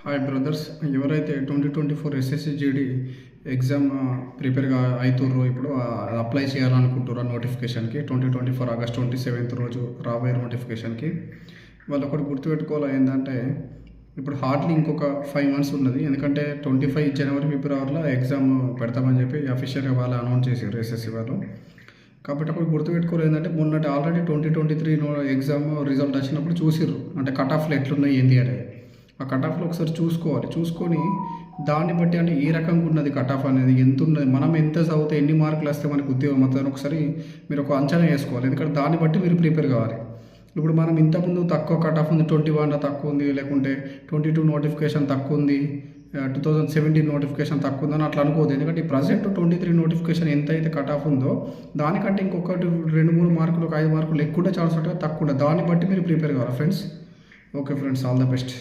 Hi brothers, ఎవరైతే 2024 SSC GD exam ప్రిపేర్గా అవుతుర్రో ఇప్పుడు apply చేయాలనుకుంటున్నారో నోటిఫికేషన్కి 2024 ఆగస్ట్ 27 రోజు రాబోయే నోటిఫికేషన్కి వాళ్ళు ఒకటి గుర్తుపెట్టుకోవాలి. ఏంటంటే ఇప్పుడు హార్డ్లీ ఇంకొక 5 months ఉన్నది. ఎందుకంటే 25 జనవరి ఫిబ్రవరిలో ఎగ్జామ్ పెడతామని చెప్పి అఫీషియల్గా వాళ్ళు అనౌన్స్ చేశారు ఎస్ఎస్సి వాళ్ళు. కాబట్టి అప్పుడు గుర్తుపెట్టుకోవాలి ఏంటంటే మొన్నటి ఆల్రెడీ 2023 ఎగ్జామ్ రిజల్ట్ వచ్చినప్పుడు చూసిర్రు, అంటే కట్ ఆఫ్లు ఎట్లున్నాయి ఏంటి అనేది. ఆ కట్ ఆఫ్లో ఒకసారి చూసుకోవాలి. చూసుకొని దాన్ని బట్టి అంటే ఏ రకంగా ఉన్నది కట్ ఆఫ్ అనేది, ఎంత ఉన్నది, మనం ఎంత చదివితే ఎన్ని మార్కులు వస్తే మనకు ఉద్యోగం అవుతుంది ఒకసారి మీరు ఒక అంచనా వేసుకోవాలి. ఎందుకంటే దాన్ని బట్టి మీరు ప్రిపేర్ కావాలి. ఇప్పుడు మనం ఇంతకుముందు తక్కువ కట్ ఆఫ్ ఉంది, 21 తక్కువ ఉంది, లేకుంటే 22 నోటిఫికేషన్ తక్కువ ఉంది, 2017 నోటిఫికేషన్ తక్కువ ఉందని అట్లా అనుకోవద్దు. ఎందుకంటే ఈ ప్రజెంట్ 23 నోటిఫికేషన్ ఎంత అయితే కట్ ఆఫ్ ఉందో దానికంటే ఇంకొకటి 2-3 మార్కులు 5 మార్కులు ఎక్కువ ఛాన్స్ ఉంటుంది, తక్కువ ఉంటుంది. దాన్ని బట్టి మీరు ప్రిపేర్ కావాలి friends. Okay friends, all the best.